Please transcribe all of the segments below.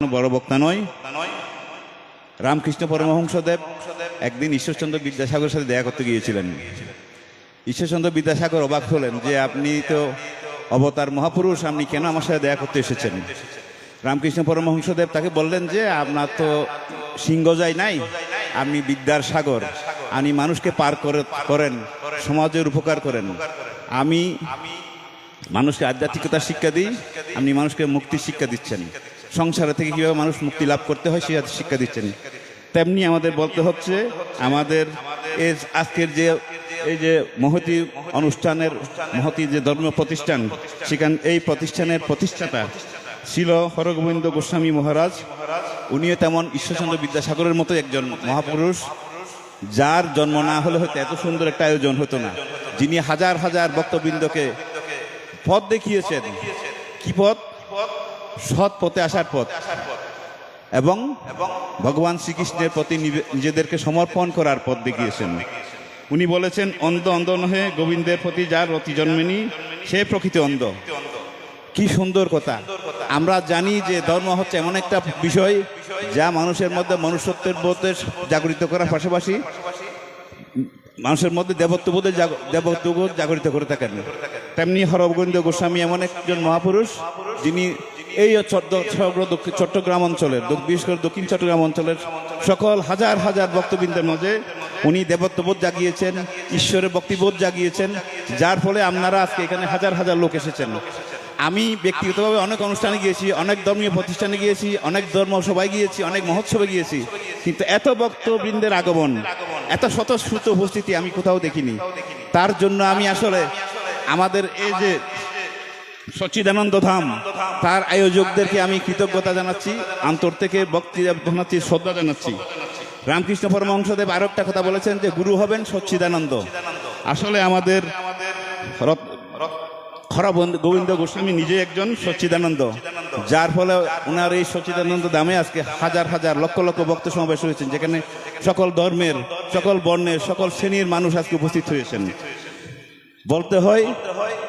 বড় বক্তা নয়। রামকৃষ্ণ পরমহংসদেব একদিন ঈশ্বরচন্দ্র বিদ্যাসাগরের সাথে দেখা করতে গিয়েছিলেন। ঈশ্বরচন্দ্র বিদ্যাসাগর অবাক হলেন যে আপনি তো অবতার মহাপুরুষ, আপনি কেন আমার সাথে দেখা করতে এসেছেন? রামকৃষ্ণ পরমহংসদেব তাকে বললেন যে আপনার তো সিংহজাই নাই, আপনি বিদ্যার সাগর, আপনি মানুষকে পার করেন, সমাজের উপকার করেন। আমি মানুষকে আধ্যাত্মিকতার শিক্ষা দিই, আপনি মানুষকে মুক্তির শিক্ষা দিচ্ছেন, সংসার থেকে কীভাবে মানুষ মুক্তি লাভ করতে হয় সেটা শিক্ষা দিচ্ছেন। তেমনি আমাদের বলতে হচ্ছে আমাদের আজকের যে এই যে মহতি অনুষ্ঠানের মহতি যে ধর্মীয় প্রতিষ্ঠান, সেখানে এই প্রতিষ্ঠানের প্রতিষ্ঠাতা ছিল হরগোবিন্দ গোস্বামী মহারাজ। উনিও তেমন ঈশ্বরচন্দ্র বিদ্যাসাগরের মতো একজন মহাপুরুষ, যার জন্ম না হলে হয়তো এত সুন্দর একটা আয়োজন হতো না, যিনি হাজার হাজার ভক্তবৃন্দকে পথ দেখিয়েছেন। কি পথ? সৎ পথে আসার পথ, এবং ভগবান শ্রীকৃষ্ণের প্রতি নিজেদেরকে সমর্পণ করার পথ দেখিয়েছেন। উনি বলেছেন, অন্ধ অন্ধ নহে, গোবিন্দের প্রতি যার রতি জন্মেনি সে প্রকৃত অন্ধ। কি সুন্দর কথা! আমরা জানি যে ধর্ম হচ্ছে এমন একটা বিষয় যা মানুষের মধ্যে মনুষ্যত্বের বোধে জাগরিত করার পাশাপাশি মানুষের মধ্যে দেবত্ববোধ জাগরিত করে থাকেন। তেমনি হরগোবিন্দ গোস্বামী এমন একজন মহাপুরুষ, যিনি এই চট্টগ্রাম অঞ্চলের, বিশেষ করে দক্ষিণ চট্টগ্রাম অঞ্চলের সকল হাজার হাজার ভক্তবৃন্দের মাঝে উনি দেবত্ববোধ জাগিয়েছেন, ঈশ্বরের ভক্তিবোধ জাগিয়েছেন, যার ফলে আপনারা আজকে এখানে হাজার হাজার লোক এসেছেন। আমি ব্যক্তিগতভাবে অনেক অনুষ্ঠানে গিয়েছি, অনেক ধর্মীয় প্রতিষ্ঠানে গিয়েছি, অনেক ধর্ম সভায় গিয়েছি, অনেক মহোৎসবে গিয়েছি, কিন্তু এত ভক্তবৃন্দের আগমন, এত স্বতঃস্ফূর্ত উপস্থিতি আমি কোথাও দেখিনি। তার জন্য আমি আসলে আমাদের এই যে সচ্চিদানন্দ ধাম, তার আয়োজকদেরকে আমি কৃতজ্ঞতা জানাচ্ছি, অন্তর থেকে ভক্তি জানাচ্ছি, শ্রদ্ধা জানাচ্ছি। রামকৃষ্ণ পরমহংসদেব আরো একটা কথা বলেছেন যে গুরু হবেন সচ্চিদানন্দ। আসলে আমাদের গোবিন্দ গোস্বামী নিজে একজন সচ্চিদানন্দ, যার ফলে ওনার এই সচ্চিদানন্দ ধামে আজকে হাজার হাজার লক্ষ লক্ষ ভক্ত সমাবেশ হয়েছেন, যেখানে সকল ধর্মের, সকল বর্ণের, সকল শ্রেণীর মানুষ আজকে উপস্থিত হয়েছেন। বলতে হয়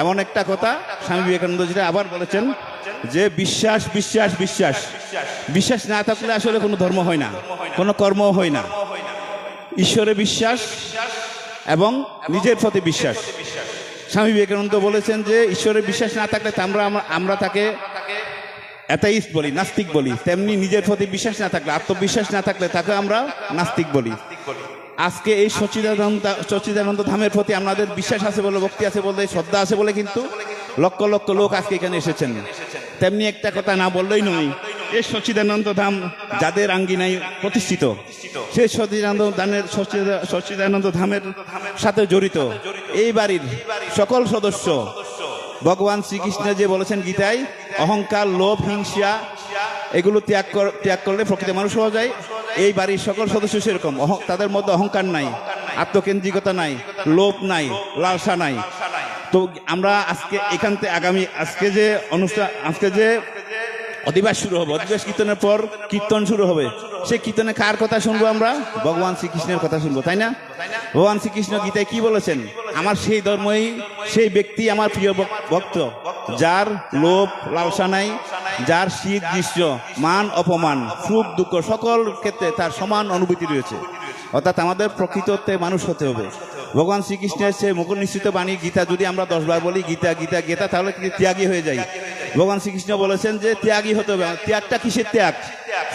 এমন একটা কথা, স্বামী বিবেকানন্দ যেটা আবার বলেছেন যে বিশ্বাস বিশ্বাস বিশ্বাস, বিশ্বাস না থাকলে আসলে কোনো ধর্ম হয় না, কোনো কর্ম হয় না। ঈশ্বরে বিশ্বাস এবং নিজের প্রতি বিশ্বাস। স্বামী বিবেকানন্দ বলেছেন যে ঈশ্বরের বিশ্বাস না থাকলে আমরা তাকে অ্যাথাইস্ট বলি, নাস্তিক বলি। তেমনি নিজের প্রতি বিশ্বাস না থাকলে, আত্মবিশ্বাস না থাকলে তাকে আমরা নাস্তিক বলি। আজকে এই সচ্চিদানন্দ ধামের প্রতি আপনাদের বিশ্বাস আছে বলে, ভক্তি আছে বলে, শ্রদ্ধা আছে বলে কিন্তু লক্ষ লক্ষ লোক আজকে এখানে এসেছেন। তেমনি একটা কথা না বললেই নয়, এই সচ্চিদানন্দ ধাম যাদের আঙ্গিনায় প্রতিষ্ঠিত, সেই সচ্চিদানন্দ ধামের সাথে জড়িত এই বাড়ির সকল সদস্য। ভগবান শ্রীকৃষ্ণ যে বলেছেন গীতায়, অহংকার, লোভ, হিংসা এগুলো ত্যাগ করলে প্রকৃত মানুষ হওয়া যায়। এই বাড়ির সকল সদস্য সেরকম, তাদের মধ্যে অহংকার নাই, আত্মকেন্দ্রিকতা নাই, লোভ নাই, লালসা নাই। তো আমরা আজকে এখান থেকে আজকে যে অনুষ্ঠান, আজকে যে অধিবাস শুরু হবে, অধিবাস কীর্তনের পর কীর্তন শুরু হবে, সেই কীর্তনে কার কথা শুনবো আমরা? ভগবান শ্রীকৃষ্ণের কথা শুনবো, তাই না? ভগবান শ্রীকৃষ্ণ গীতায় কি বলেছেন? আমার সেই ধর্মই, সেই ব্যক্তি আমার প্রিয় ভক্ত, যার লোভ লালসা নাই, যার শীত গ্রীষ্ম, মান অপমান, সুখ দুঃখ সকল ক্ষেত্রে তার সমান অনুভূতি রয়েছে। অর্থাৎ আমাদের প্রকৃততে মানুষ হতে হবে। ভগবান শ্রীকৃষ্ণের সে মুখ নিশ্চিত বাণী গীতা যদি আমরা 10 বার বলি গীতা গীতা গীতা, তাহলে ত্যাগী হয়ে যাই। ভগবান শ্রীকৃষ্ণ বলেছেন যে ত্যাগী হতে হবে। ত্যাগটা কিসের ত্যাগ?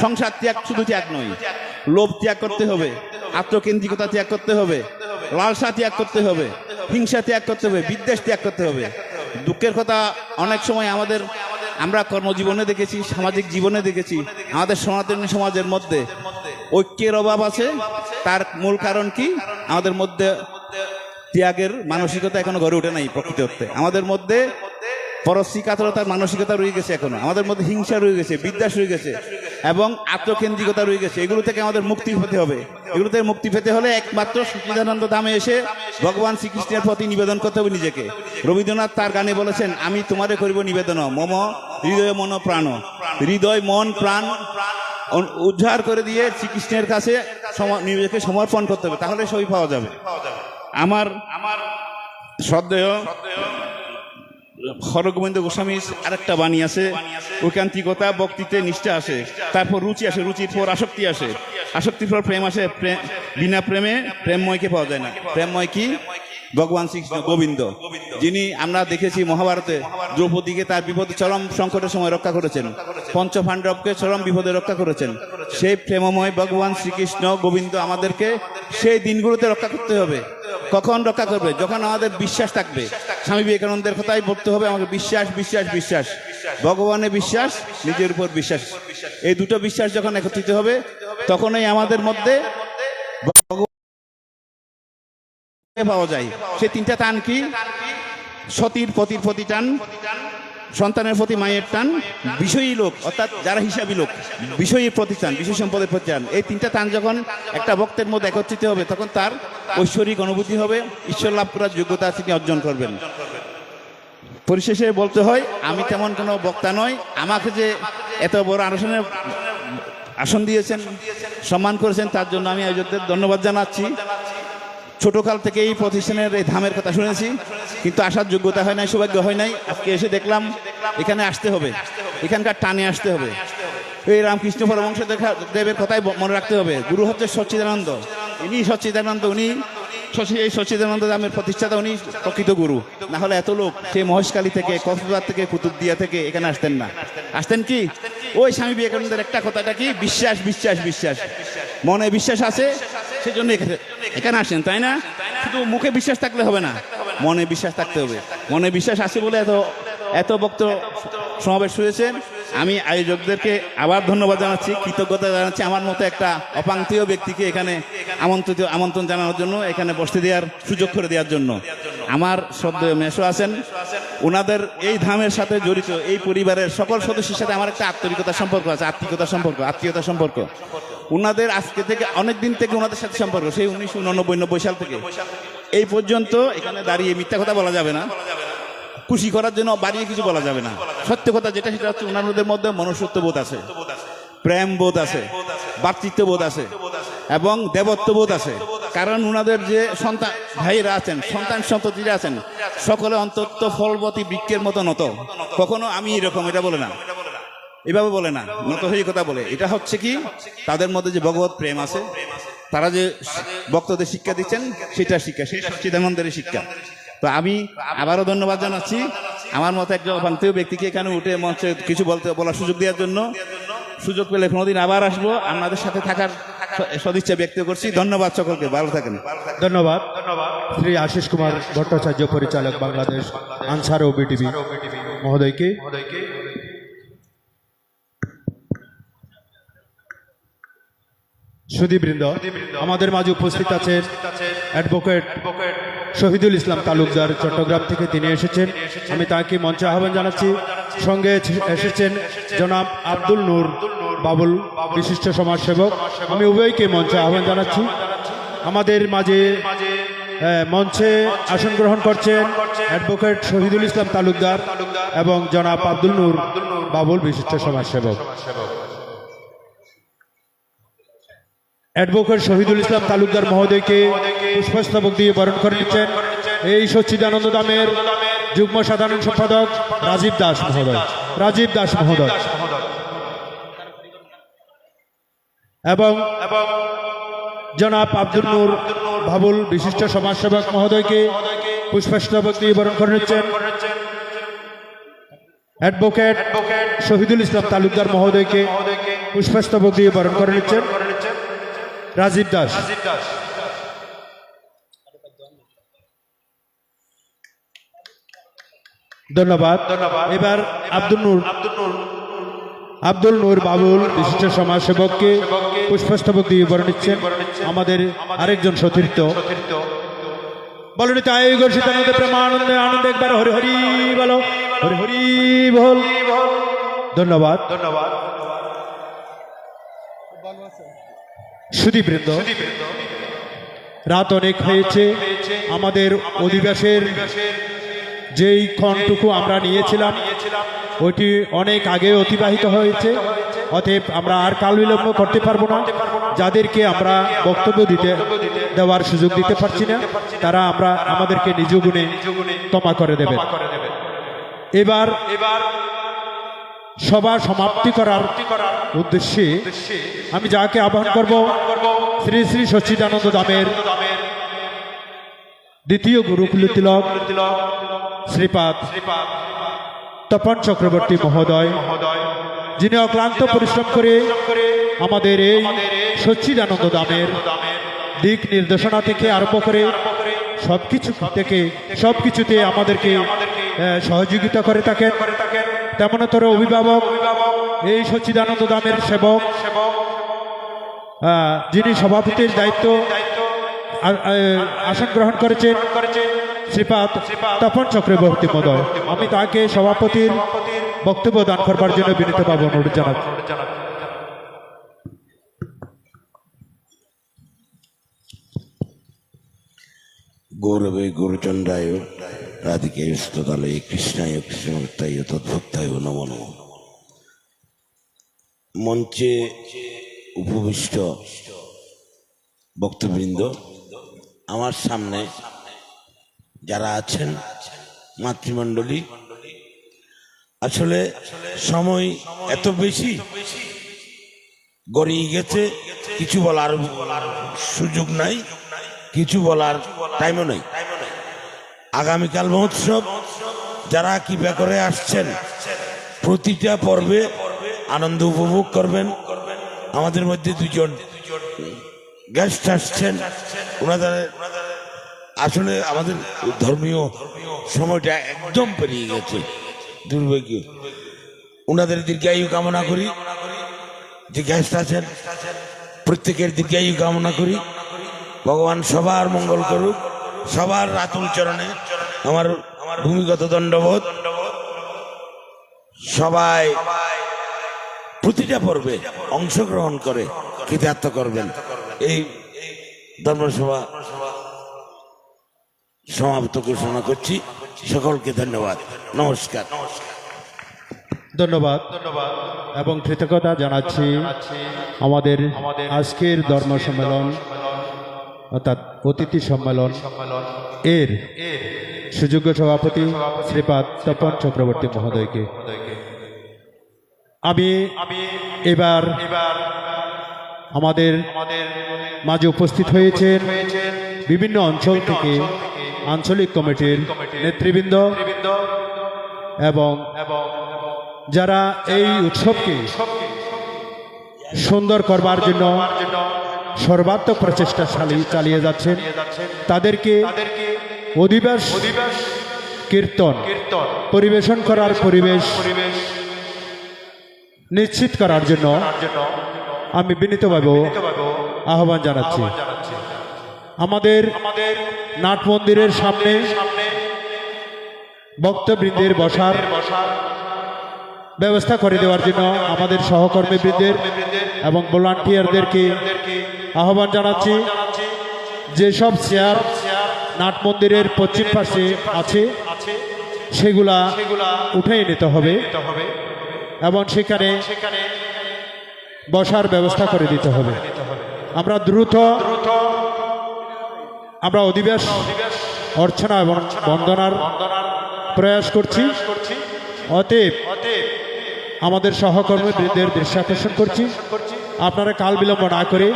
সংসার ত্যাগ শুধু ত্যাগ নয়, লোভ ত্যাগ করতে হবে, আত্মকেন্দ্রিকতা ত্যাগ করতে হবে, লালসা ত্যাগ করতে হবে, হিংসা ত্যাগ করতে হবে, বিদ্বেষ ত্যাগ করতে হবে। দুঃখের কথা অনেক সময় আমরা কর্মজীবনে দেখেছি, সামাজিক জীবনে দেখেছি, আমাদের সনাতনী সমাজের মধ্যে ঐক্যের অভাব আছে। তার মূল কারণ কি? আমাদের মধ্যে ত্যাগের মানসিকতা এখনো গড়ে ওঠে নাই। প্রকৃত অর্থে আমাদের মধ্যে পরশ্রী কাতরতার মানসিকতা রয়ে গেছে, এখনো আমাদের মধ্যে হিংসা রয়ে গেছে, বিদ্বেষ রয়ে গেছে এবং আত্মকেন্দ্রিকতা রয়ে গেছে। এগুলো থেকে আমাদের মুক্তি পেতে হবে। এগুলো থেকে মুক্তি পেতে হলে একমাত্র সচ্চিদানন্দ ধামে এসে ভগবান শ্রীকৃষ্ণের প্রতি নিবেদন করতে হবে নিজেকে। রবীন্দ্রনাথ তার গানে বলেছেন, আমি তোমারে করিব নিবেদন, মম হৃদয় মন প্রাণ। হৃদয় মন প্রাণ উদ্ধার করে দিয়ে শ্রীকৃষ্ণের কাছে নিজেকে সমর্পণ করতে হবে, তাহলে সই পাওয়া যাবে। আমার শ্রদ্ধেয় হরগোবিন্দ গোস্বামীর আরেকটা বাণী আছে, ঐকান্তিকতা বক্তিতে নিষ্ঠা আসে, তারপর রুচি আসে, রুচির পর আসক্তি আসে, আসক্তির পর প্রেম আসে, বিনা প্রেমে প্রেমময়কে পাওয়া যায় না। প্রেমময় কি? ভগবান শ্রীকৃষ্ণ গোবিন্দ, যিনি আমরা দেখেছি মহাভারতে দ্রৌপদীকে তার বিপদ চরম সংকটের সময় রক্ষা করেছেন, পঞ্চপাণ্ডবকে চরম বিপদে রক্ষা করেছেন। সেই প্রেমময় ভগবান শ্রীকৃষ্ণ গোবিন্দ আমাদেরকে সেই দিনগুলোতে রক্ষা করতে হবে। কখন রক্ষা করবে? যখন আমাদের বিশ্বাস থাকবে। স্বামী বিবেকানন্দের কথাই বলতে হবে আমাকে, বিশ্বাস বিশ্বাস বিশ্বাস, ভগবানের বিশ্বাস, নিজের উপর বিশ্বাস। এই দুটো বিশ্বাস যখন একত্রিত হবে তখনই আমাদের মধ্যে পাওয়া যায়। সেই তিনটা টান কি? সতীর পতির প্রতি টান, সন্তানের প্রতি মায়ের টান, বিষয়ী লোক অর্থাৎ যারা হিসাবী লোক বিষয়ীর প্রতি টান, বিষয় সম্পদের প্রতি টান। এই তিনটা টান যখন একটা ভক্তের মধ্যে একত্রিত হবে তখন তার ঐশ্বরিক অনুভূতি হবে, ঈশ্বর লাভ করার যোগ্যতা তিনি অর্জন করবেন। পরিশেষে বলতে হয় আমি তেমন কোনো বক্তা নয়, আমাকে যে এত বড় আসন দিয়েছেন, সম্মান করেছেন, তার জন্য আমি আয়োজকদের ধন্যবাদ জানাচ্ছি। ছোটকাল থেকে এই প্রতিষ্ঠানের এই ধামের কথা শুনেছি, কিন্তু আসার যোগ্যতা হয় নাই, সৌভাগ্য হয় নাই। আজকে এসে দেখলাম এখানে আসতে হবে, এখানকার টানে আসতে হবে। এই রামকৃষ্ণ পরমহংস দেবের কথাই মনে রাখতে হবে। গুরু হচ্ছে সচ্চিদানন্দ, ইনি সচ্চিদানন্দ, উনি এই সচ্চিদানন্দ ধামের প্রতিষ্ঠাতা, উনি প্রকৃত গুরু। না হলে এত লোক সেই মহেশখালী থেকে, কক্সবাজার থেকে, কুতুবদিয়া থেকে এখানে আসতেন না। আসতেন কি? ওই স্বামী বিবেকানন্দের একটা কথাটা কি? বিশ্বাস বিশ্বাস বিশ্বাস। মনে বিশ্বাস আছে সেজন্য এখানে আসেন, তাই না? শুধু মুখে বিশ্বাস থাকলে হবে না, মনে বিশ্বাস থাকতে হবে। মনে বিশ্বাস আছে বলে এত বক্ত সমাবেশ হয়েছেন। আমি আয়োজকদেরকে আবার ধন্যবাদ জানাচ্ছি, কৃতজ্ঞতা জানাচ্ছি আমার মতো একটা অপাঙ্ক্তীয় ব্যক্তিকে এখানে আমন্ত্রণ জানানোর জন্য, এখানে বসতে দেওয়ার সুযোগ করে দেওয়ার জন্য। আমার শ্রদ্ধেয় মেসো আছেন, ওনাদের এই ধামের সাথে জড়িত এই পরিবারের সকল সদস্যের সাথে আমার একটা আত্মীয়তার সম্পর্ক আছে, আত্মীয়তার সম্পর্ক। ওনাদের আজকে থেকে অনেক দিন থেকে ওনাদের সাথে সম্পর্ক, সেই 1989-90 সাল থেকে এই পর্যন্ত। এখানে দাঁড়িয়ে মিথ্যা কথা বলা যাবে না, খুশি করার জন্য বাড়িয়ে কিছু বলা যাবে না। সত্য কথা যেটা, সেটা হচ্ছে ওনাদের মধ্যে মনুষ্যত্ববোধ আছে, প্রেম বোধ আছে, ভ্রাতৃত্ববোধ আছে এবং দেবত্ববোধ আছে। কারণ ওনাদের যে সন্তান ভাইরা আছেন, সন্তান সন্ততিরা আছেন, সকলে অন্তত ফলবতী বৃক্ষের মতো নত। কখনো আমি এরকম এটা বলে না, এভাবে বলে না, নত হয়ে কথা বলে। এটা হচ্ছে কি, তাদের মধ্যে যে ভগবত প্রেম আছে, তারা যে ভক্তদের শিক্ষা দিচ্ছেন সেটা শিক্ষা, সেই সচ্চিদানন্দের শিক্ষা। তো আমি আবারও ধন্যবাদ জানাচ্ছি আমার মতো একজন অপাঙ্ক্তীয় ব্যক্তিকে এখানে উঠে মঞ্চে কিছু বলার সুযোগ দেওয়ার জন্য। সুযোগ পেলে কোনোদিন আবার আসবো, আপনাদের সাথে থাকার সদিচ্ছা ব্যক্ত করছি। ধন্যবাদ সকলকে, ভালো থাকেন। ধন্যবাদ শ্রী আশিস কুমার ভট্টাচার্য, পরিচালক, বাংলাদেশ আনসার ও বিটিভি মহোদয়কে। সুধীবৃন্দ, আমাদের মাঝে উপস্থিত আছেন অ্যাডভোকেট শহীদুল ইসলাম তালুকদার, চট্টগ্রাম থেকে তিনি এসেছেন। আমি তাকে মঞ্চে আহ্বান জানাচ্ছি। সঙ্গে এসেছেন জনাব আব্দুল নূর বাবুল, বিশিষ্ট সমাজসেবক। আমি উভয়কে মঞ্চে আহ্বান জানাচ্ছি। আমাদের মাঝে মঞ্চে আসন গ্রহণ করছেন অ্যাডভোকেট শহীদুল ইসলাম তালুকদার এবং জনাব আব্দুল নূর বাবুল, বিশিষ্ট সমাজসেবক। অ্যাডভোকেট শহীদুল ইসলাম তালুকদার মহোদয়কে পুষ্পস্তবক দিয়ে বরণ করে নিচ্ছেন এই সচ্চিদানন্দ ধামের যুগ্ম সাধারণ সম্পাদক রাজীব দাস মহোদয় এবং জনাব আব্দুল নূর বাবুল, বিশিষ্ট সমাজসেবক মহোদয়কে পুষ্পস্তবক দিয়ে বরণ করে নিচ্ছেন অ্যাডভোকেট শহীদুল ইসলাম তালুকদার মহোদয়কে পুষ্পস্তবক দিয়ে বরণ করে নিচ্ছেন রাজীব দাস। ধন্যবাদ। এবার আব্দুল নূর বাবুল, বিশিষ্ট সমাজসেবককে পুষ্পস্তবক দিয়ে বরণ নিচ্ছেন আমাদের আরেকজন সতীর্থ। বলনি তাই গর্ষিতানন্দে প্রেমানন্দে আনন্দে একবার হরি হরি বলো, হরি হরি বল। ধন্যবাদ। সুধীবৃন্দ, রাত অনেক হয়েছে। আমাদের অধিবেশের যেই ক্ষণটুকু আমরা নিয়েছিলাম ওইটি অনেক আগে অতিবাহিত হয়েছে। অতএব আমরা আর কাল বিলম্ব করতে পারবো না। যাদেরকে আমরা বক্তব্য দেওয়ার সুযোগ দিতে পারছি না, তারা আমাদেরকে নিজ গুণে ক্ষমা করে দেবেন। এবার সভা সমাপ্তি করার উদ্দেশ্যে আমি যাকে আহ্বান করব শ্রী শ্রী সচ্চিদানন্দ ধামের দ্বিতীয় গুরুকুল তিলক শ্রীপাদ তপন চক্রবর্তী মহোদয়, যিনি অক্লান্ত পরিশ্রম করে আমাদের এই সচ্চিদানন্দ ধামের দিক নির্দেশনা থেকে আরম্ভ করে সবকিছুতে আমাদেরকে সহযোগিতা করে থাকেন। তেমনতর অভিভাবক এই সচ্চিদানন্দ ধামের সেবক, যিনি সভাপতির দায়িত্ব আসন গ্রহণ করেছেন শ্রীপাদ তপন চক্রবর্তী মহোদয়। আমি তাকে সভাপতির বক্তব্য দান করবার জন্য বিনীতভাবে অনুরোধ জানাচ্ছি। গৌরবে গৌরচন্দ্রায় রাধিকে স্তলে কৃষ্ণায় কৃষ্ণভক্তায় তদ্ভক্তায় নমো নমঃ। মঞ্চে উপবিষ্ট ভক্তবৃন্দ, আমার সামনে যারা আছেন মাতৃমণ্ডলী, আসলে সময় এত বেশি গড়িয়ে গেছে, কিছু বলার সুযোগ নাই, কিছু বলার টাইমও নেই। আগামীকাল মহোৎসব যারা কৃপা করে আসছেন, প্রতিটা পর্বে আনন্দ উপভোগ করবেন। আমাদের মধ্যে দুজন গেস্ট আসছেন, ওনাদের আসলে আমাদের ধর্মীয় সময়টা একদম পেরিয়ে গেছে, দুর্ভাগ্য। ওনাদের দীর্ঘায়ু কামনা করি, যে গেস্ট আছেন প্রত্যেকের দীর্ঘায়ু কামনা করি। ভগবান সবার মঙ্গল করুক। সবার আতুল চরণে আমার ভূমিগত দণ্ডবোধ। সবাই প্রতিটা পর্বে অংশগ্রহণ করে কৃতার্থ করবেন। এই ধর্মসভা সমাপ্ত ঘোষণা করছি। সকলকে ধন্যবাদ, নমস্কার। ধন্যবাদ এবং কৃতজ্ঞতা জানাচ্ছি আমাদের আজকের ধর্ম সম্মেলন অর্থাৎ অতিথি সম্মেলন এর সুযোগ্য সভাপতি শ্রীপাদ তপন চক্রবর্তী মহোদয়কে। আমি এবার আমাদের মাঝে উপস্থিত হয়েছেন বিভিন্ন অঞ্চল থেকে আঞ্চলিক কমিটির নেতৃবৃন্দ এবং যারা এই উৎসবকে সুন্দর করবার জন্য সর্বাত্মক প্রচেষ্টা চালিয়ে যাচ্ছেন। তাদেরকে অধিবাস কীর্তন পরিবেশন করার পরিবেশ নিশ্চিত করার জন্য আমি বিনীতভাবে আহ্বান জানাচ্ছি। আমাদের নাট মন্দিরের সামনে ভক্তবৃন্দের বসার ব্যবস্থা করে দেওয়ার জন্য আমাদের সহকর্মীবৃন্দের এবং ভলান্টিয়ারদেরকে আহ্বান জানাচ্ছি। যেসব চেয়ার নাট মন্দিরের পশ্চিম পাশে আছে সেগুলা উঠিয়ে নিতে হবে এবং সেখানে বসার ব্যবস্থা করে দিতে হবে। আমরা দ্রুত অধিবেশ অর্চনা এবং বন্দনার প্রয়াস করছি। অতএব আমাদের সহকর্মীবৃন্দের দৃষ্টি করছি, আপনারা কাল বিলম্ব না করে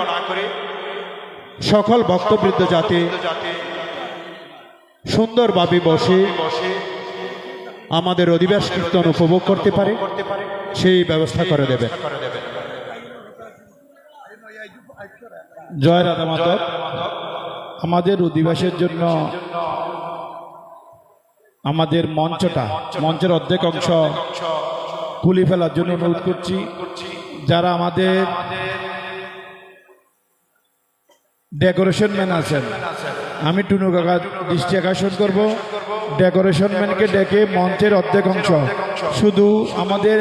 সকল ভক্তবৃন্দ যাতে সুন্দরভাবে বসে আমাদের অধিবেশ কীর্তন উপভোগ করতে পারে সেই ব্যবস্থা করে দেবেন। জয় রাধা মাধব। আমাদের অধিবেশের জন্য আমাদের মঞ্চের অর্ধেক অংশ খুলে ফেলার জন্য অনুরোধ করছি। যারা আমাদের ডেকোরেশন ম্যান আছেন, আমি টুনু কাকা দৃষ্টি আকর্ষণ করব, ডেকোরেশন ম্যানকে ডেকে মঞ্চের অর্ধেক অংশ শুধু আমাদের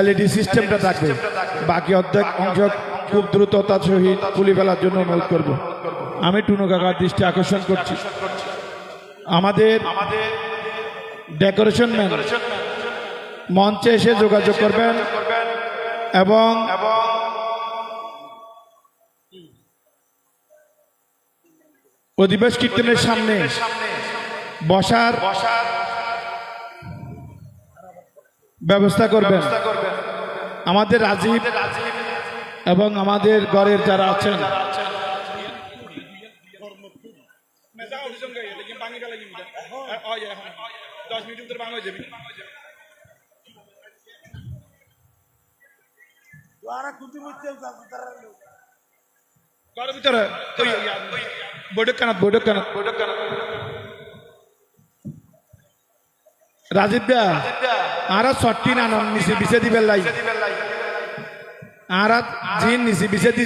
এলইডি সিস্টেমটা থাকবে, বাকি অর্ধেক অংশ খুব দ্রুততার সহিত খুলে ফেলার জন্য অনুরোধ করব। আমি টুনু কাকার দৃষ্টি আকর্ষণ করছি। আমাদের ডেকোরেশন ম্যান মঞ্চে এসে যোগাযোগ করবেন এবং অধিবেশ কীর্তনের সামনে বসার ব্যবস্থা করবেন। আমাদের রাজীব এবং আমাদের ঘরের যারা আছেন রাজীব দা আর ছটটি নানন নিচে বিছে দিবেন লাই আর জিন নিচে বিছে দি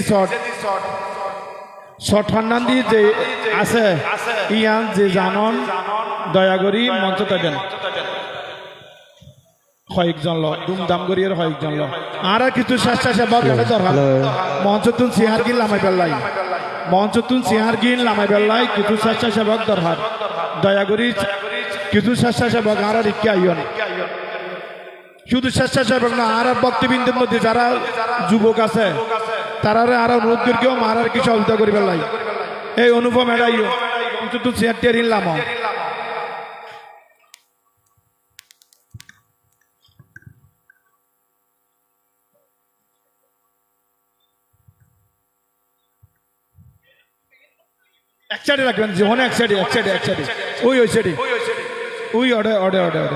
শট ফান্নান দিয়ে যে আছে ইয়ান যে জানন দয়া করি মঞ্চ দেন কয়েকজন লোক দুমদাম করি আর কয়েকজন লোক আর কিছু স্বেচ্ছাসেবক দরকার মঞ্চ তুন সিহার গিল লামাই বেল্লাই মঞ্চ তুন সিহার গিল লামাই বেল্লাই কিছু স্বেচ্ছাসেবক দরকার দয়া করি কিছু স্বেচ্ছাসেবক আর রিক্কা আইন শুধু স্বেচ্ছাসেবক না আর বক্তবৃন্দের মধ্যে যারা যুবক আছে তারা আর অনুরোধ করিও মারার কি সহযোগিতা করি বেল্লাই এই অনুপম এড়াইও মঞ্চ তুন সিহার টেরিন লামা এক সাইডে রাখবেন জীবনে এক সাইডে ওই সাইডে ওই অর্ডার